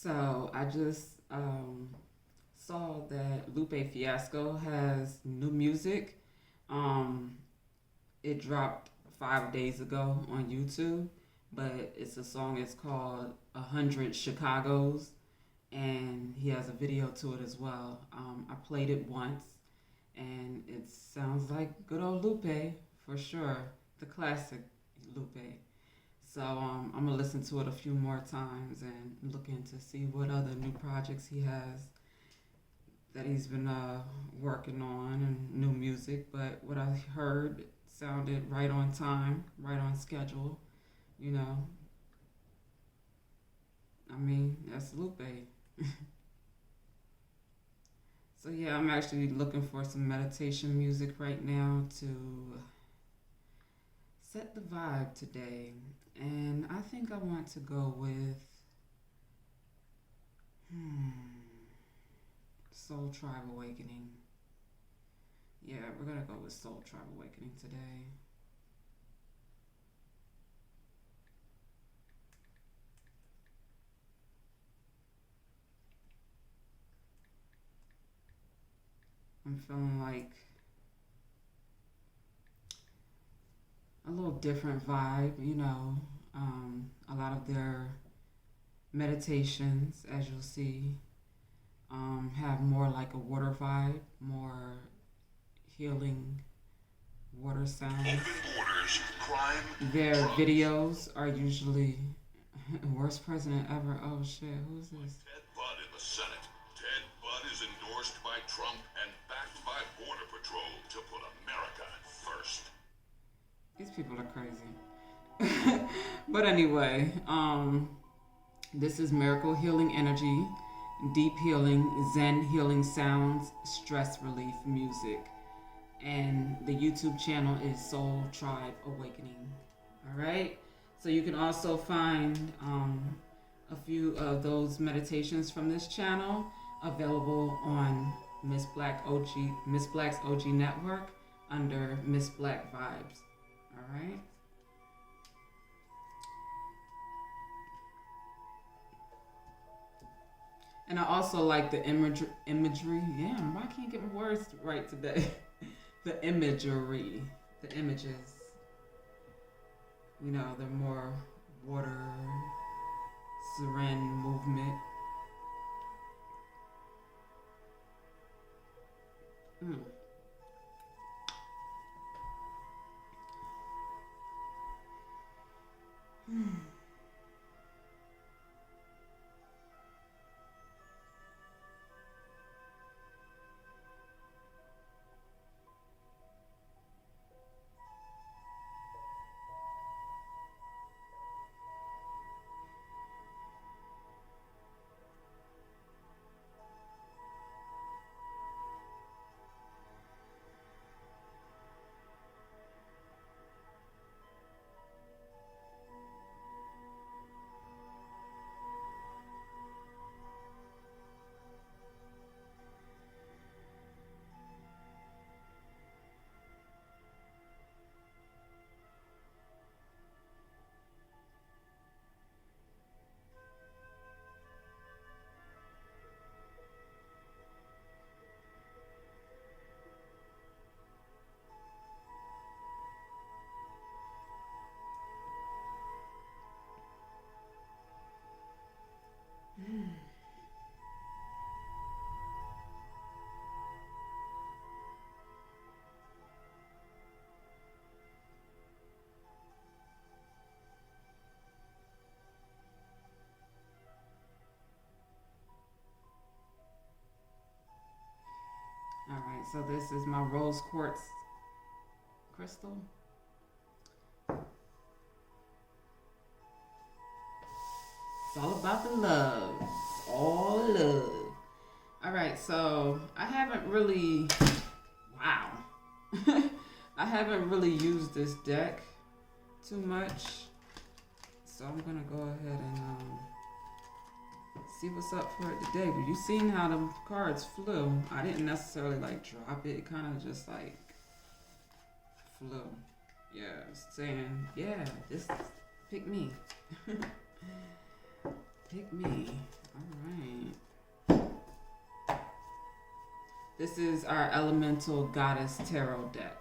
So I just saw that Lupe Fiasco has new music. Um, it dropped 5 days ago on YouTube, but it's a song. It's called "100 Chicago's," and he has a video to it as well. I played it once, and it sounds like good old Lupe for sure, the classic Lupe. So I'm gonna listen to it a few more times and look into see what other new projects he has that he's been working on and new music. But what I heard sounded right on time, right on schedule. You know, I mean that's Lupe. So yeah, I'm actually looking for some meditation music right now to set the vibe today. And I think I want to go with Soul Tribe Awakening. Yeah, we're gonna go with Soul Tribe Awakening today. I'm feeling like a little different vibe, you know. A lot of their meditations, as you'll see, have more like a water vibe, more healing water sounds. Borders, crime, their videos are usually worst president ever. Oh shit, who's this? Ted Budd in the Senate. Ted Budd is endorsed by Trump and backed by Border Patrol to put America first. These people are crazy. But anyway, this is Miracle Healing Energy, Deep Healing, Zen Healing Sounds, Stress Relief Music. And the YouTube channel is Soul Tribe Awakening. All right. So you can also find a few of those meditations from this channel available on Miss Black's OG Network under Miss Black Vibes. All right. And I also like the imagery. Damn, why can't I get my words right today? The imagery, the images. You know, they're more water, serene movement. Mm. All right, so this is my rose quartz crystal. It's all about the love. It's all love. All right, so I haven't really, wow. I haven't really used this deck too much. So I'm gonna go ahead and see what's up for it today. But you seen how the cards flew. I didn't necessarily like drop it. It kind of just like flew. Yeah, saying, yeah, this pick me. Pick me. All right. This is our Elemental Goddess Tarot deck.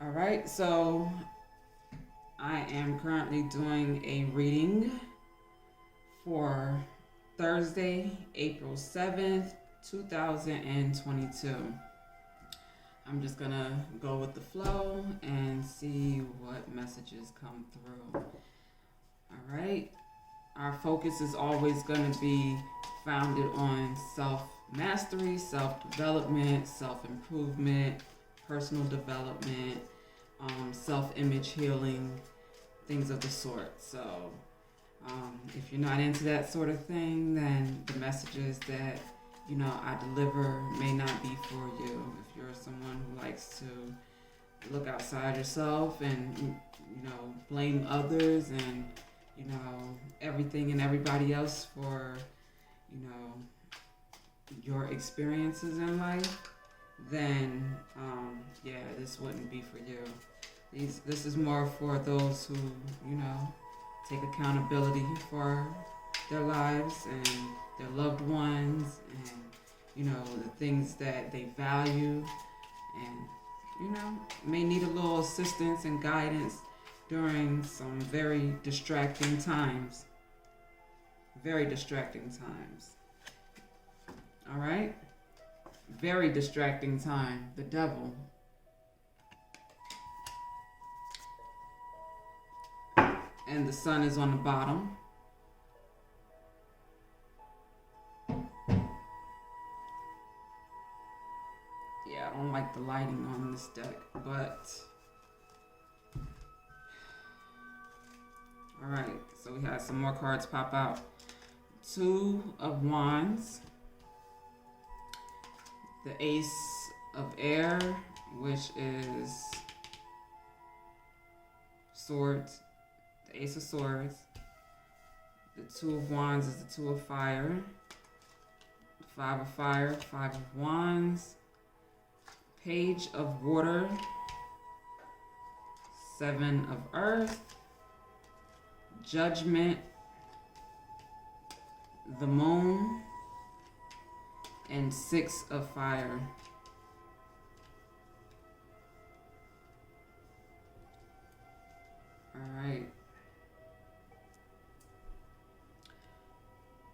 All right, so I am currently doing a reading for Thursday, April 7th, 2022. I'm just gonna go with the flow and see what messages come through. All right. Our focus is always going to be founded on self-mastery, self-development, self-improvement, personal development, self-image healing, things of the sort. So if you're not into that sort of thing, then the messages that I deliver may not be for you. If you're someone who likes to look outside yourself and blame others and everything and everybody else for your experiences in life, then this wouldn't be for you. This is more for those who take accountability for their lives and their loved ones and the things that they value, and may need a little assistance and guidance during some very distracting times. Very distracting times. All right? Very distracting time. The devil. And the sun is on the bottom. Yeah, I don't like the lighting on this deck, but all right, so we had some more cards pop out. Two of Wands, the Ace of Air, which is Swords, the Ace of Swords. The Two of Wands is the Two of Fire, the Five of Fire, Five of Wands, Page of Water, Seven of Earth, Judgment, the Moon, and Six of Fire. All right.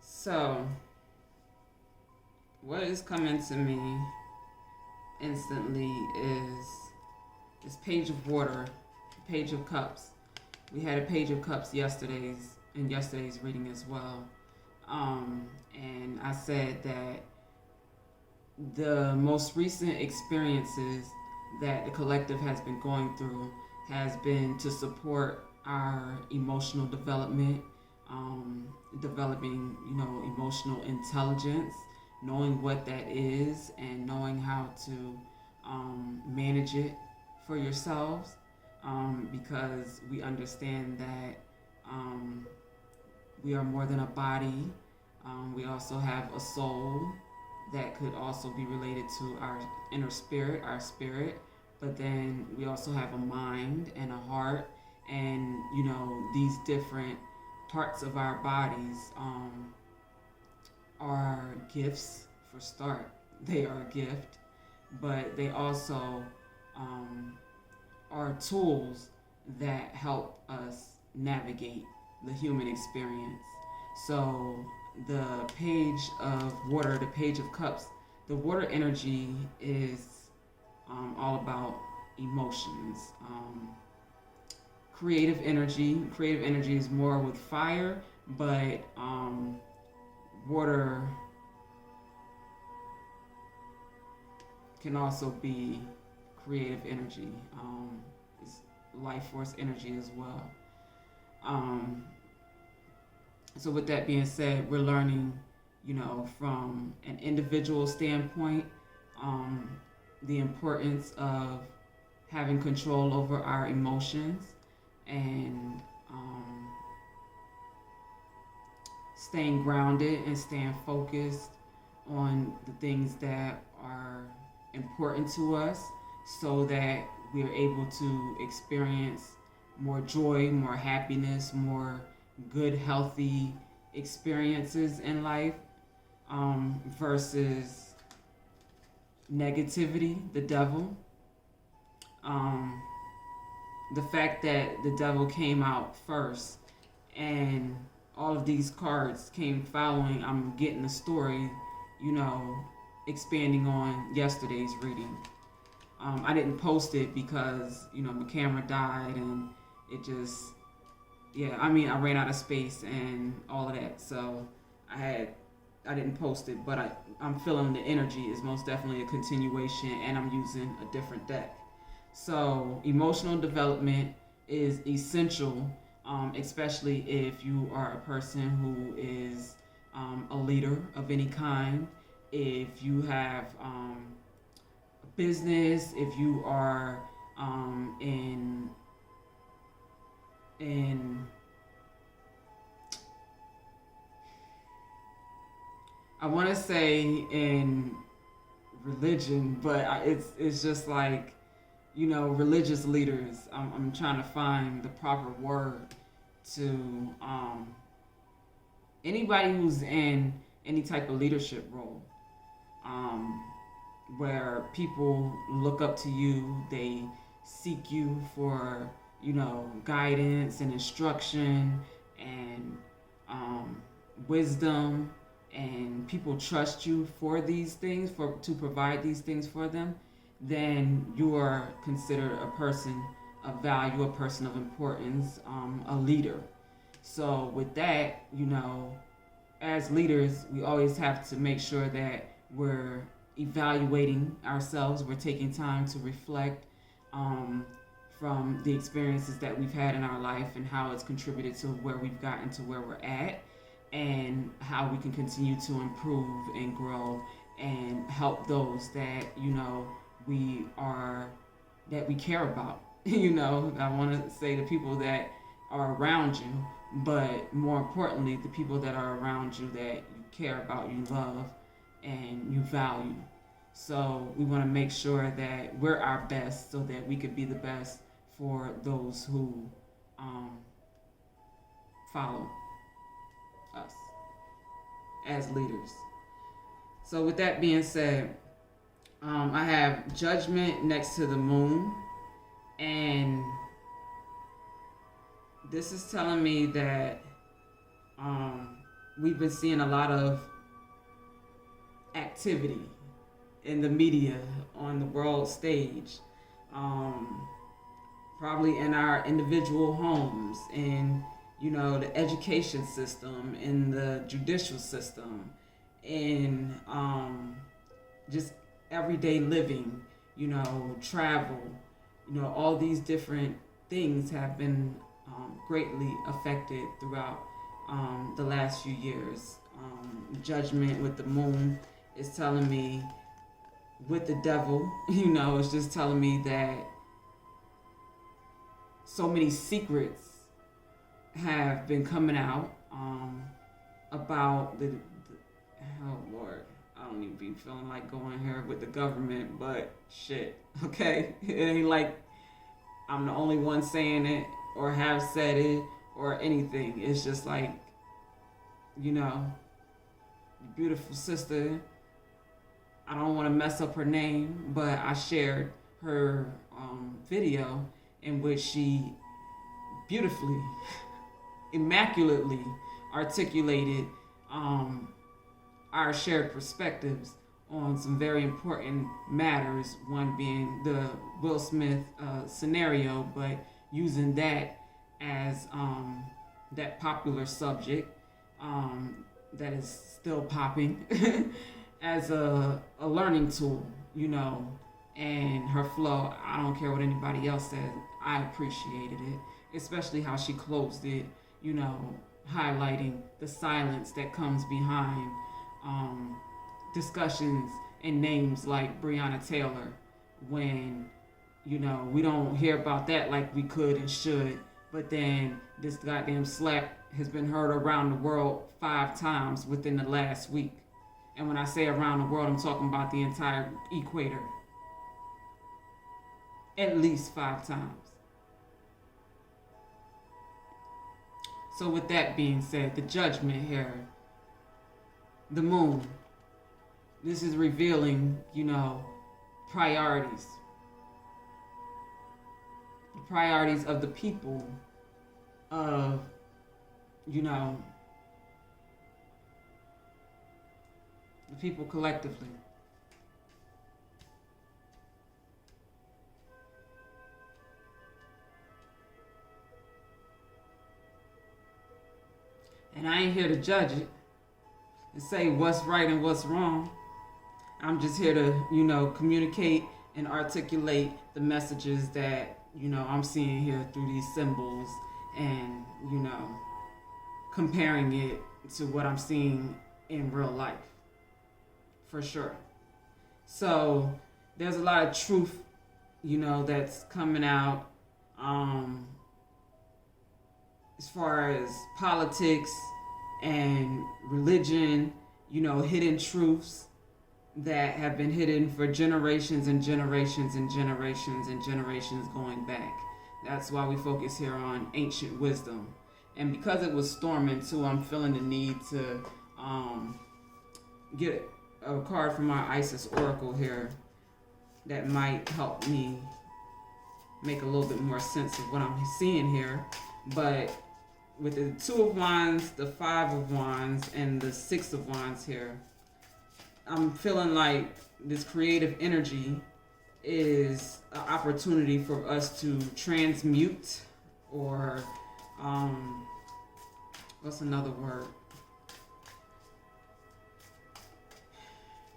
So, what is coming to me instantly is this Page of Water, Page of Cups. We had a Page of Cups in yesterday's reading as well. And I said that the most recent experiences that the collective has been going through has been to support our emotional development, developing, emotional intelligence, knowing what that is and knowing how to manage it for yourselves, because we understand that we are more than a body. We also have a soul that could also be related to our inner spirit, our spirit. But then we also have a mind and a heart, and these different parts of our bodies are gifts for start. They are a gift, but they also are tools that help us navigate the human experience. So the Page of Water, the Page of Cups, the water energy is all about emotions. Creative energy is more with fire, but water can also be creative energy. It's life force energy as well. So with that being said, we're learning, from an individual standpoint, the importance of having control over our emotions and staying grounded and staying focused on the things that are important to us, so that we are able to experience more joy, more happiness, more good, healthy experiences in life versus negativity, the devil. Um, the fact that the devil came out first and all of these cards came following, I'm getting the story, you know, expanding on yesterday's reading. I didn't post it because, you know, my camera died and it just, yeah, I mean, I ran out of space and all of that. So I didn't post it, but I'm feeling the energy is most definitely a continuation and I'm using a different deck. So emotional development is essential, especially if you are a person who is a leader of any kind. If you have a business, if you are in I want to say in religion, but it's just like, you know, religious leaders. I'm trying to find the proper word to anybody who's in any type of leadership role, where people look up to you, they seek you for, you know, guidance and instruction and wisdom, and people trust you for these things, to provide these things for them, then you are considered a person of value, a person of importance, a leader. So with that, you know, as leaders, we always have to make sure that we're evaluating ourselves, we're taking time to reflect from the experiences that we've had in our life and how it's contributed to where we've gotten to where we're at, and how we can continue to improve and grow and help those that, you know, that we care about. You know, I want to say the people that are around you, but more importantly, the people that are around you that you care about, you love, and you value. So we want to make sure that we're our best so that we could be the best for those who follow us as leaders. So with that being said, I have Judgment next to the moon, and this is telling me that we've been seeing a lot of activity in the media, on the world stage, probably in our individual homes, in, you know, the education system, in the judicial system, in just everyday living, you know, travel, you know, all these different things have been greatly affected throughout the last few years. Judgment with the moon is telling me, with the devil, you know, it's just telling me that so many secrets have been coming out about the oh Lord, I don't even be feeling like going here with the government, but shit, okay? It ain't like I'm the only one saying it or have said it or anything. It's just like, you know, beautiful sister, I don't want to mess up her name, but I shared her video in which she beautifully, immaculately articulated our shared perspectives on some very important matters, one being the Will Smith scenario, but using that as that popular subject that is still popping as a learning tool, you know, and her flow, I don't care what anybody else said, I appreciated it, especially how she closed it, you know, highlighting the silence that comes behind discussions and names like Breonna Taylor, when, you know, we don't hear about that like we could and should, but then this goddamn slap has been heard around the world 5 times within the last week. And when I say around the world, I'm talking about the entire equator. At least 5 times. So with that being said, the judgment here, the moon, this is revealing, priorities. The priorities of the people, of, the people collectively. And I ain't here to judge it and say what's right and what's wrong. I'm just here to, communicate and articulate the messages that, I'm seeing here through these symbols and, comparing it to what I'm seeing in real life. For sure. So there's a lot of truth, that's coming out as far as politics and religion, hidden truths that have been hidden for generations and generations and generations and generations going back. That's why we focus here on ancient wisdom. And because it was storming too, I'm feeling the need to get a card from our Isis Oracle here that might help me make a little bit more sense of what I'm seeing here. But with the Two of Wands, the Five of Wands, and the Six of Wands here, I'm feeling like this creative energy is an opportunity for us to transmute or what's another word?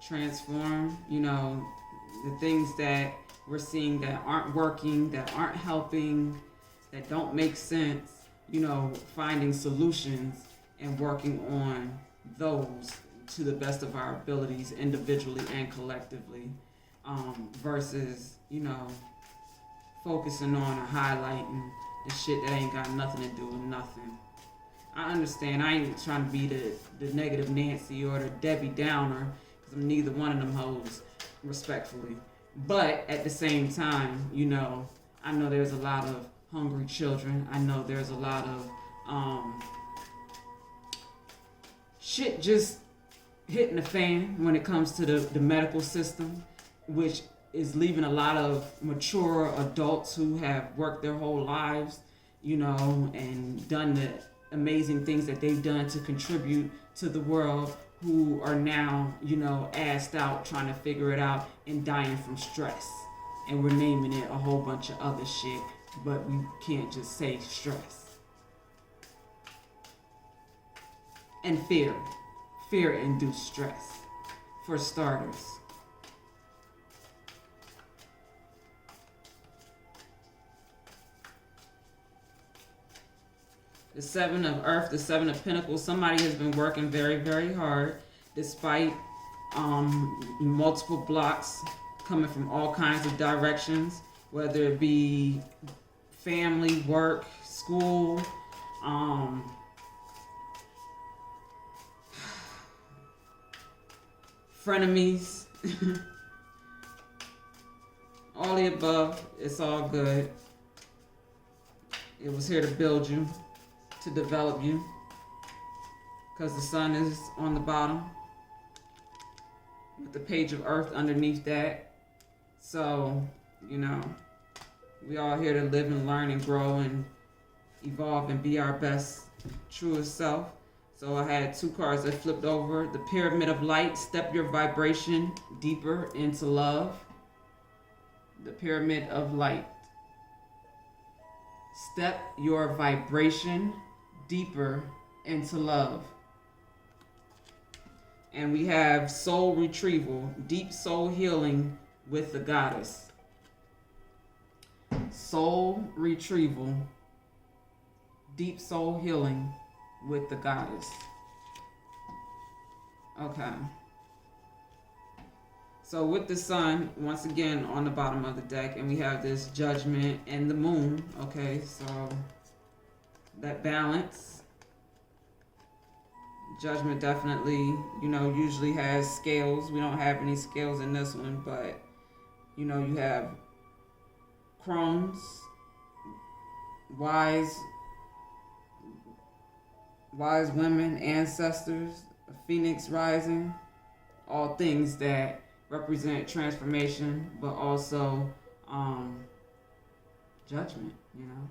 Transform, the things that we're seeing that aren't working, that aren't helping, that don't make sense, finding solutions and working on those to the best of our abilities individually and collectively, versus, focusing on or highlighting the shit that ain't got nothing to do with nothing. I understand. I ain't trying to be the negative Nancy or the Debbie Downer, because I'm neither one of them hoes, respectfully. But at the same time, I know there's a lot of hungry children. I know there's a lot of shit just hitting the fan when it comes to the medical system, which is leaving a lot of mature adults who have worked their whole lives, and done the amazing things that they've done to contribute to the world, who are now, assed out trying to figure it out and dying from stress. And we're naming it a whole bunch of other shit, but we can't just say stress. And fear. Fear-induced stress, for starters. The Seven of Earth, the Seven of Pentacles. Somebody has been working very, very hard despite multiple blocks coming from all kinds of directions, whether it be family, work, school, frenemies, all the above. It's all good. It was here to build you, to develop you, because the sun is on the bottom with the Page of Earth underneath that. So, we all here to live and learn and grow and evolve and be our best, truest self. So I had two cards that flipped over. The Pyramid of Light, step your vibration deeper into love. The Pyramid of Light. Step your vibration deeper into love. And we have soul retrieval, deep soul healing with the goddess. Soul retrieval, deep soul healing with the goddess. Okay. So with the sun, once again, on the bottom of the deck, and we have this judgment and the moon. Okay, so that balance. Judgment definitely, usually has scales. We don't have any scales in this one, but, you have crones, wise, wise women, ancestors, a phoenix rising, all things that represent transformation, but also judgment, you know.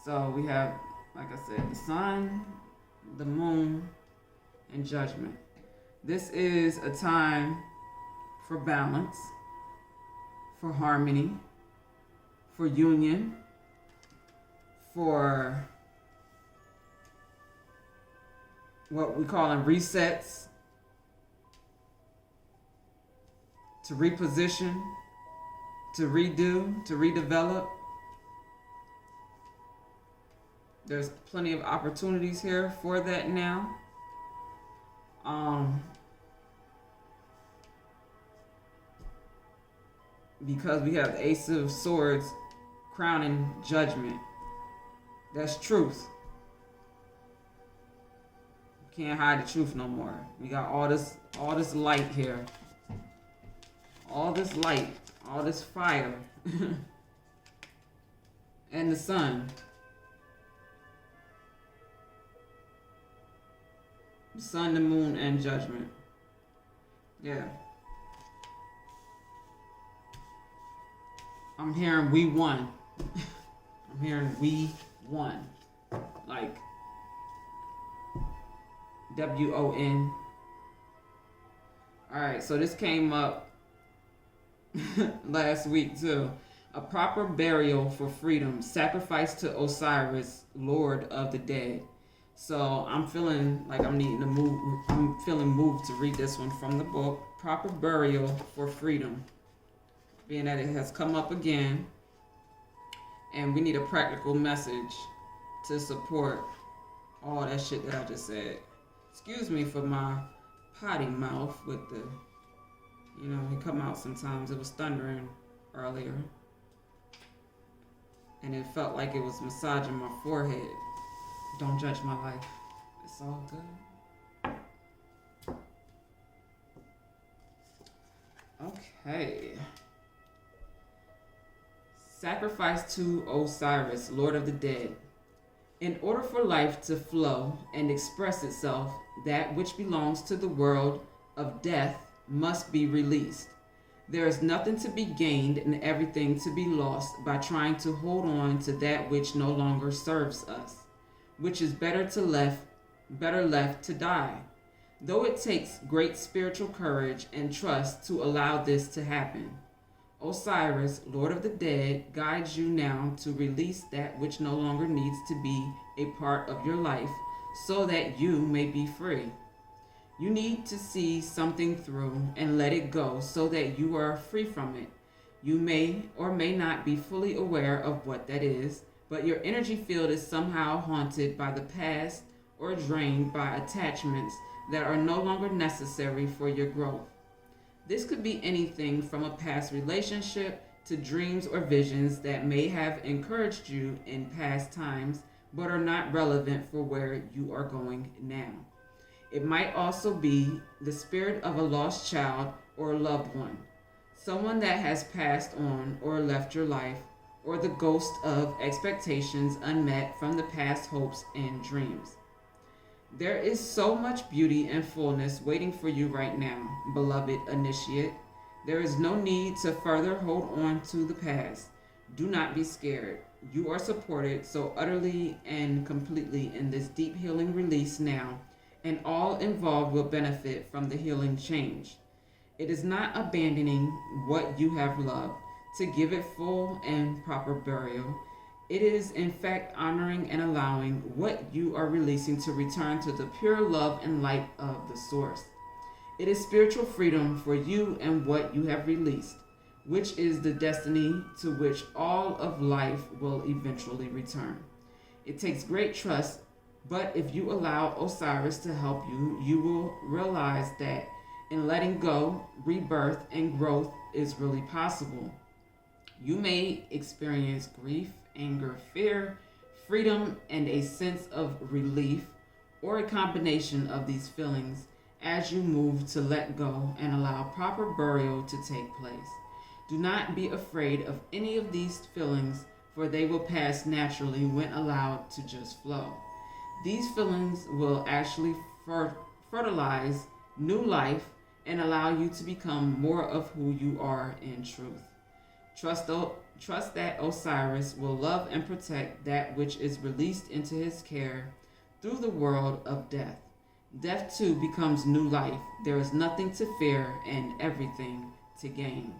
So we have, like I said, the sun, the moon, and judgment. This is a time for balance, for harmony, for union, for what we call in resets, to reposition, to redo, to redevelop. There's plenty of opportunities here for that now. Because we have the Ace of Swords crowning judgment. That's truth. Can't hide the truth no more. We got all this light here. All this light, all this fire. And the sun. The sun, the moon, and judgment. Yeah. I'm hearing we won. I'm hearing we won. Like WON. Alright, so this came up last week too. A proper burial for freedom. Sacrifice to Osiris, Lord of the dead. So I'm feeling like I'm needing to move. I'm feeling moved to read this one from the book. Proper burial for freedom. Being that it has come up again. And we need a practical message to support all that shit that I just said. Excuse me for my potty mouth with the, you know, it come out sometimes. It was thundering earlier. And it felt like it was massaging my forehead. Don't judge my life. It's all good. Okay. Sacrifice to Osiris, Lord of the dead. In order for life to flow and express itself, that which belongs to the world of death must be released. There is nothing to be gained and everything to be lost by trying to hold on to that which no longer serves us, which is better left to die. Though it takes great spiritual courage and trust to allow this to happen. Osiris, Lord of the dead, guides you now to release that which no longer needs to be a part of your life so that you may be free. You need to see something through and let it go so that you are free from it. You may or may not be fully aware of what that is, but your energy field is somehow haunted by the past or drained by attachments that are no longer necessary for your growth. This could be anything from a past relationship to dreams or visions that may have encouraged you in past times but are not relevant for where you are going now. It might also be the spirit of a lost child or loved one, someone that has passed on or left your life, or the ghost of expectations unmet from the past hopes and dreams. There is so much beauty and fullness waiting for you right now, beloved initiate. There is no need to further hold on to the past. Do not be scared. You are supported so utterly and completely in this deep healing release now, and all involved will benefit from the healing change. It is not abandoning what you have loved to give it full and proper burial. It is in fact honoring and allowing what you are releasing to return to the pure love and light of the source. It is spiritual freedom for you and what you have released, which is the destiny to which all of life will eventually return. It takes great trust, but if you allow Osiris to help you, you will realize that in letting go, rebirth and growth is really possible. You may experience grief, anger, fear, freedom, and a sense of relief, or a combination of these feelings as you move to let go and allow proper burial to take place. Do not be afraid of any of these feelings, for they will pass naturally when allowed to just flow. These feelings will actually fertilize new life and allow you to become more of who you are in truth. Trust that Osiris will love and protect that which is released into his care through the world of death. Death too becomes new life. There is nothing to fear and everything to gain.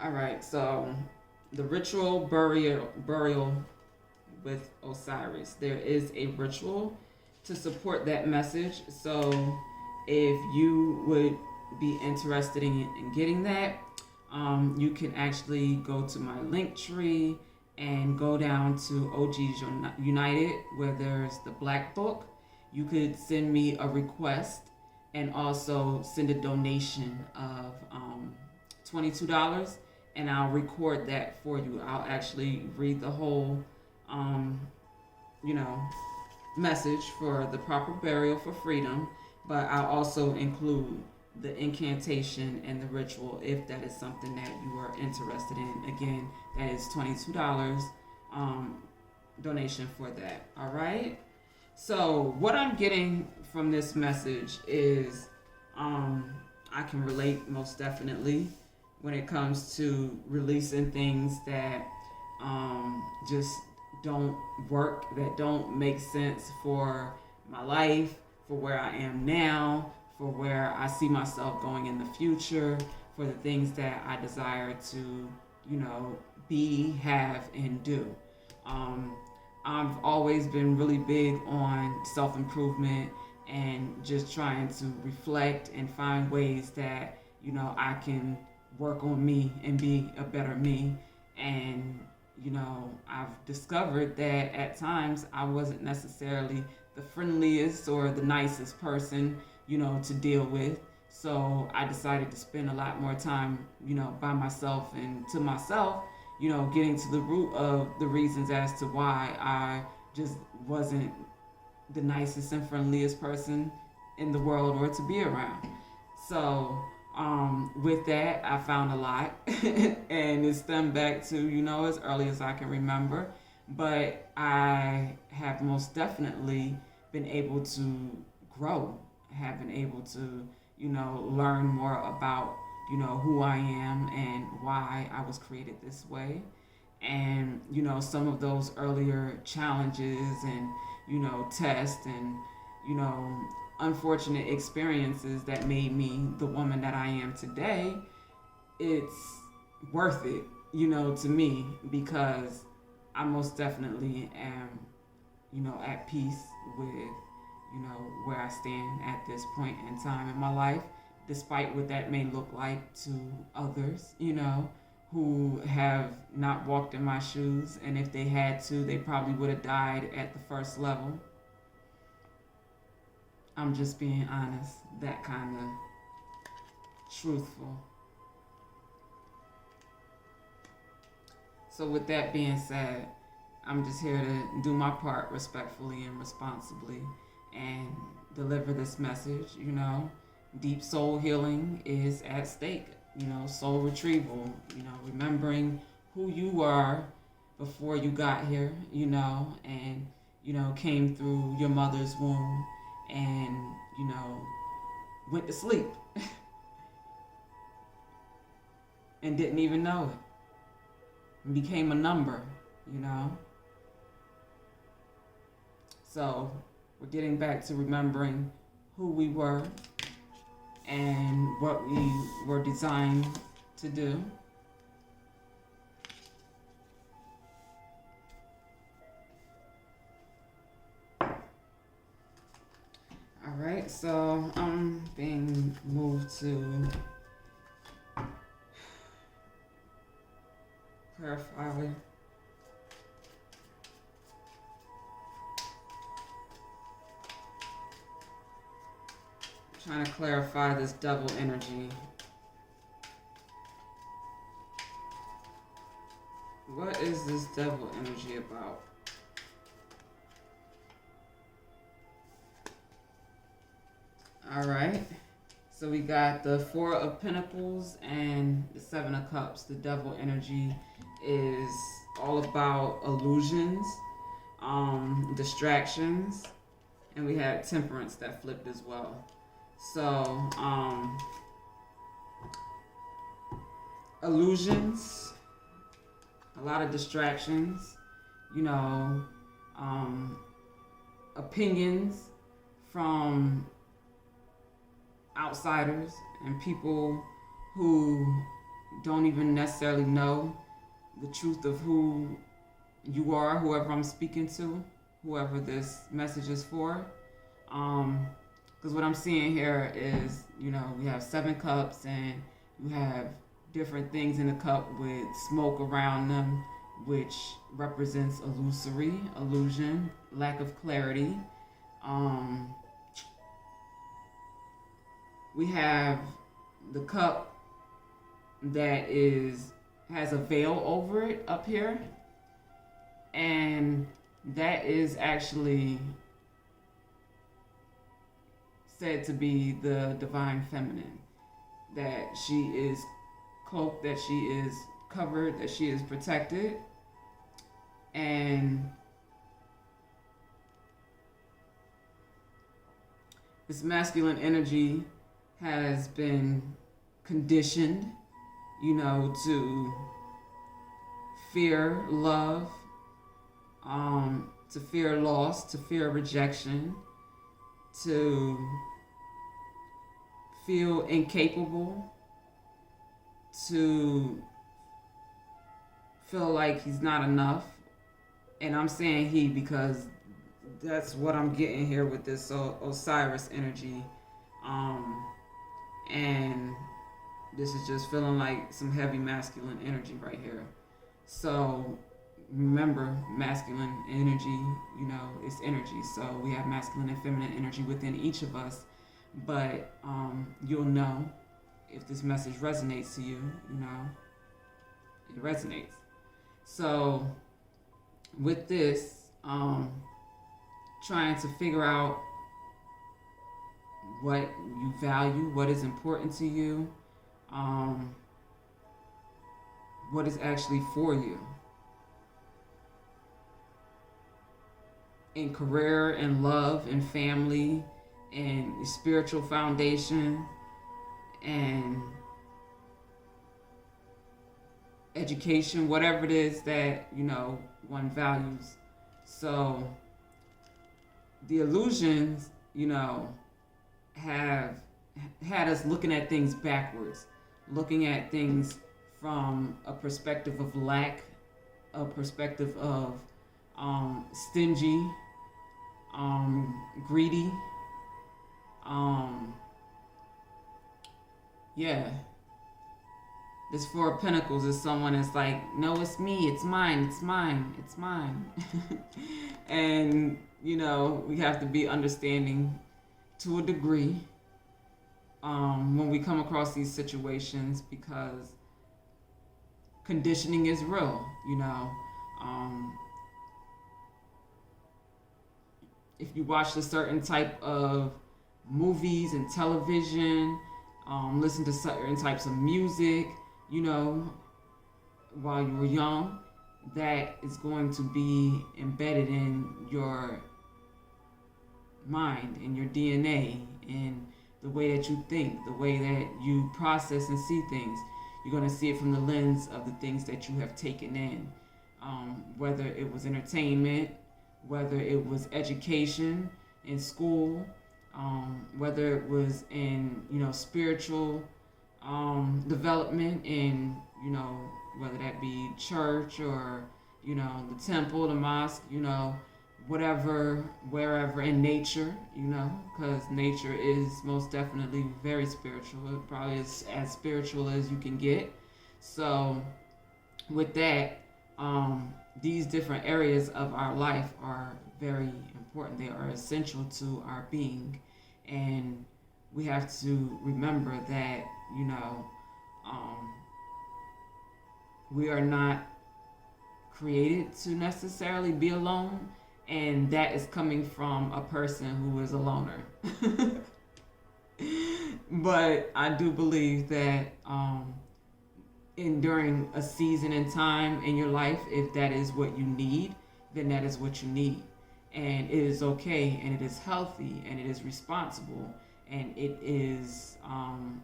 All right, so the ritual burial with Osiris. There is a ritual to support that message. So if you would be interested in getting that, you can actually go to my link tree and go down to OG's United where there's the Black Book. You could send me a request and also send a donation of $22 and I'll record that for you. I'll actually read the whole message for the proper burial for freedom, but I'll also include the incantation and the ritual if that is something that you are interested in. Again, that is $22 donation for that. All right. So what I'm getting from this message is I can relate most definitely when it comes to releasing things that just don't work, that don't make sense for my life, for where I am now, for where I see myself going in the future, for the things that I desire to, be, have, and do. I've always been really big on self-improvement and just trying to reflect and find ways that, I can work on me and be a better me. And, I've discovered that at times I wasn't necessarily the friendliest or the nicest person, to deal with. So I decided to spend a lot more time, by myself and to myself, getting to the root of the reasons as to why I just wasn't the nicest and friendliest person in the world or to be around. So with that, I found a lot and it stemmed back to, as early as I can remember. But I have most definitely been able to grow, have been able to, learn more about, who I am and why I was created this way. And, some of those earlier challenges and, tests and, unfortunate experiences that made me the woman that I am today, it's worth it, to me, because I most definitely am, at peace with, where I stand at this point in time in my life, despite what that may look like to others, who have not walked in my shoes. And if they had to, they probably would have died at the first level. I'm just being honest, that kind of truthful. So with that being said, I'm just here to do my part respectfully and responsibly and deliver this message. Deep soul healing is at stake, soul retrieval, remembering who you are before you got here, and, came through your mother's womb and, went to sleep and didn't even know it. And became a number, So we're getting back to remembering who we were and what we were designed to do. All right, so I'm being moved to clarify. Trying to clarify this double energy. What is this double energy about? All right. So we got the Four of Pentacles and the Seven of Cups. The double energy is all about illusions, distractions, and we had temperance that flipped as well. So, illusions, a lot of distractions, you know, opinions from outsiders and people who don't even necessarily know the truth of who you are, whoever I'm speaking to, whoever this message is for. Because what I'm seeing here is, you know, we have 7 cups and you have different things in the cup with smoke around them, which represents illusion, lack of clarity. We have the cup that has a veil over it up here, and that is actually said to be the divine feminine, that she is cloaked, that she is covered, that she is protected. And this masculine energy has been conditioned, you know, to fear love, to fear loss, to fear rejection, to feel incapable, to feel like he's not enough. And I'm saying he because that's what I'm getting here with this Osiris energy. And this is just feeling like some heavy masculine energy right here. So remember, masculine energy, you know, it's energy. So we have masculine and feminine energy within each of us. But you'll know if this message resonates to you, you know, it resonates. So with this, trying to figure out what you value, what is important to you, what is actually for you in career and love and family and spiritual foundation and education, whatever it is that, you know, one values. So the illusions, you know, have had us looking at things backwards, looking at things from a perspective of lack, a perspective of stingy, greedy. Yeah. This 4 of Pentacles is someone that's like, no, it's me, it's mine, it's mine, it's mine. And, you know, we have to be understanding to a degree when we come across these situations, because conditioning is real, you know. If you watch a certain type of movies and television, listen to certain types of music, you know, while you were young, that is going to be embedded in your mind, in your DNA, in the way that you think, the way that you process and see things. You're going to see it from the lens of the things that you have taken in, whether it was entertainment, whether it was education in school, whether it was in, you know, spiritual development in, you know, whether that be church or, you know, the temple, the mosque, you know, whatever, wherever, in nature, you know, because nature is most definitely very spiritual. It probably is as spiritual as you can get. So with that, these different areas of our life are very important. They are essential to our being. And we have to remember that, you know, we are not created to necessarily be alone, and that is coming from a person who is a loner. But I do believe that in during a season and time in your life, if that is what you need, then that is what you need. And it is okay, and it is healthy, and it is responsible, and it is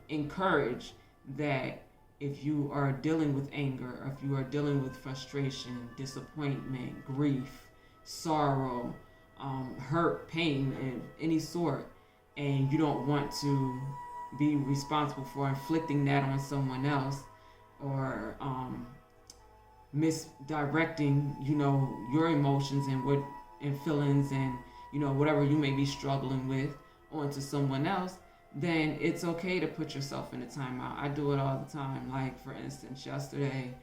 encouraged that if you are dealing with anger, or if you are dealing with frustration, disappointment, grief, sorrow, hurt, pain of any sort, and you don't want to be responsible for inflicting that on someone else, or misdirecting, your emotions and feelings and whatever you may be struggling with onto someone else, then it's okay to put yourself in a timeout. I do it all the time. Like, for instance, yesterday,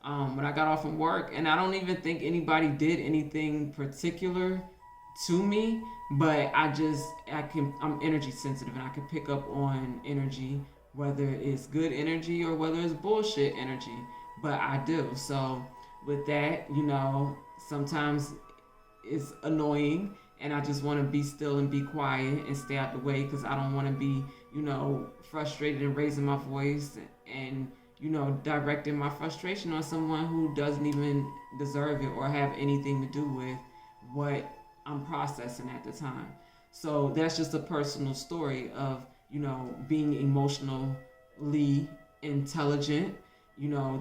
when I got off from work, and I don't even think anybody did anything particular to me, but I'm energy sensitive, and I can pick up on energy, whether it's good energy or whether it's bullshit energy, but I do. So with that, sometimes it's annoying, and I just want to be still and be quiet and stay out the way, because I don't want to be, frustrated and raising my voice and, directing my frustration on someone who doesn't even deserve it or have anything to do with what I'm processing at the time. So that's just a personal story of, being emotionally intelligent.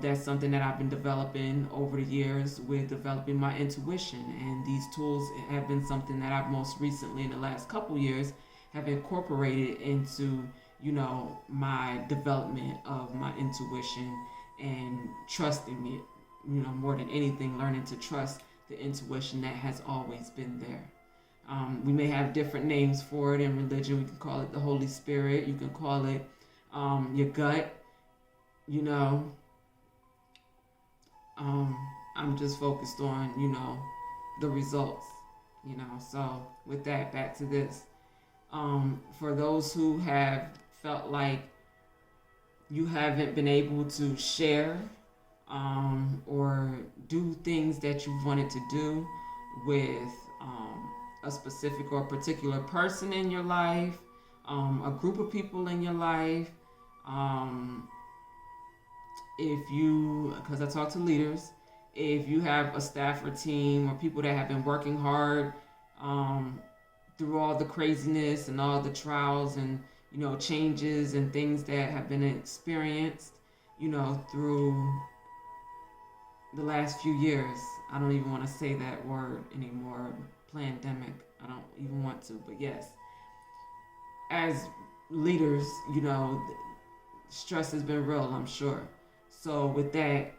That's something that I've been developing over the years with developing my intuition. And these tools have been something that I've most recently, in the last couple years, have incorporated into, my development of my intuition and trusting it, more than anything, learning to trust the intuition that has always been there. We may have different names for it in religion. We can call it the Holy Spirit. You can call it your gut. I'm just focused on, the results, So with that, back to this. For those who have felt like you haven't been able to share or do things that you wanted to do with a specific or particular person in your life, a group of people in your life, because I talk to leaders, if you have a staff or team or people that have been working hard through all the craziness and all the trials and, changes and things that have been experienced, through the last few years. I don't even want to say that word anymore, pandemic. I don't even want to, but yes. As leaders, stress has been real, I'm sure. So with that,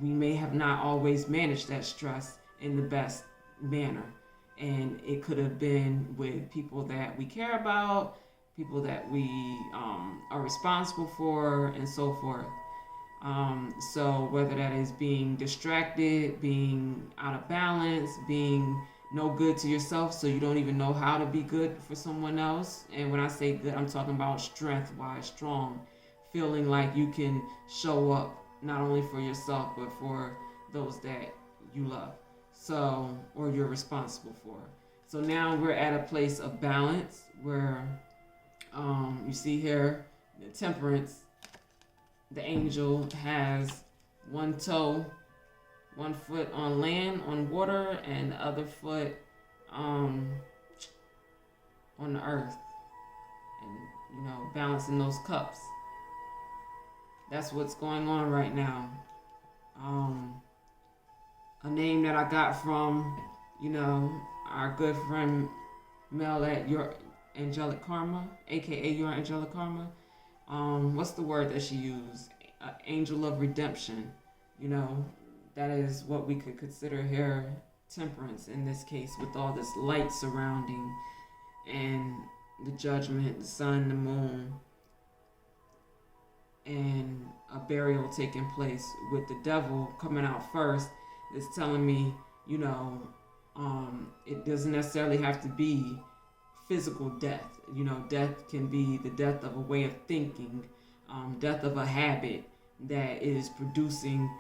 we may have not always managed that stress in the best manner. And it could have been with people that we care about, people that we are responsible for, and so forth. So whether that is being distracted, being out of balance, being no good to yourself, so you don't even know how to be good for someone else. And when I say good, I'm talking about strength-wise, strong, feeling like you can show up not only for yourself, but for those that you love, or you're responsible for. So now we're at a place of balance where you see here, the temperance, the angel has one toe, one foot on land, on water, and the other foot on the earth. And, balancing those cups. That's what's going on right now. A name that I got from, our good friend Mel at Your Angelic Karma, aka Your Angelic Karma. What's the word that she used? Angel of redemption. That is what we could consider here temperance in this case, with all this light surrounding and the judgment, the sun, the moon, and a burial taking place with the devil coming out first. Is telling me, it doesn't necessarily have to be physical death. Death can be the death of a way of thinking, death of a habit that is producing,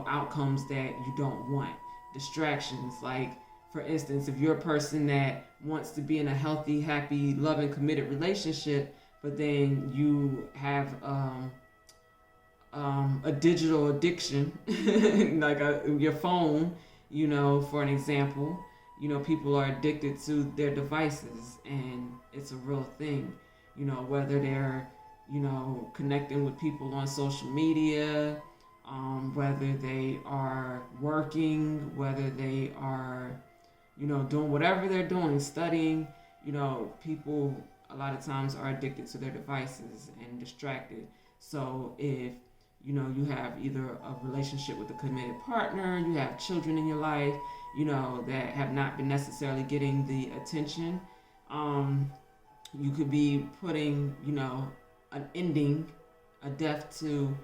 outcomes that you don't want. Distractions, like, for instance, if you're a person that wants to be in a healthy, happy, loving, committed relationship, but then you have a a digital addiction, like your phone, for an example. People are addicted to their devices, and it's a real thing. Whether they're, connecting with people on social media, whether they are working, whether they are, doing whatever they're doing, studying, people a lot of times are addicted to their devices and distracted. So if you have either a relationship with a committed partner, you have children in your life, that have not been necessarily getting the attention, you could be putting, an ending, a death to,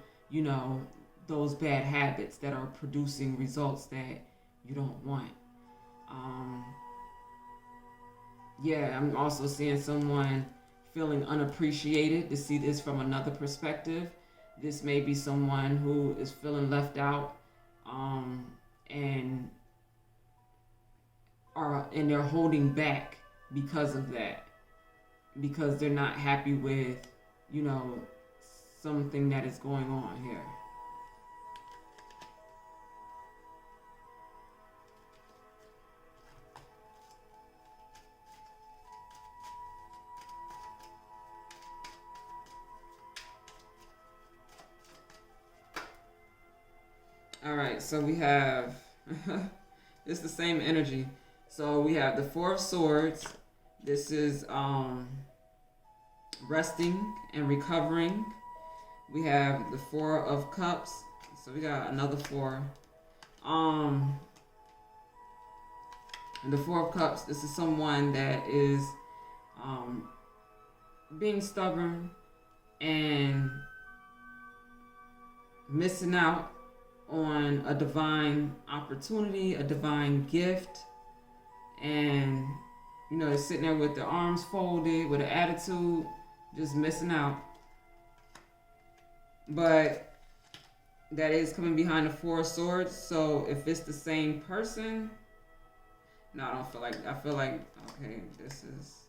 those bad habits that are producing results that you don't want. I'm also seeing someone feeling unappreciated. To see this from another perspective, this may be someone who is feeling left out, and they're holding back because of that, because they're not happy with, something that is going on here. All right, so we have it's the same energy. So we have the Four of Swords. This is resting and recovering. We have the Four of Cups. So we got another four. And the Four of Cups, this is someone that is being stubborn and missing out on a divine opportunity, a divine gift, and they're sitting there with their arms folded, with an attitude, just missing out. But that is coming behind the Four of Swords. So if it's the same person, no, I feel like, okay, this is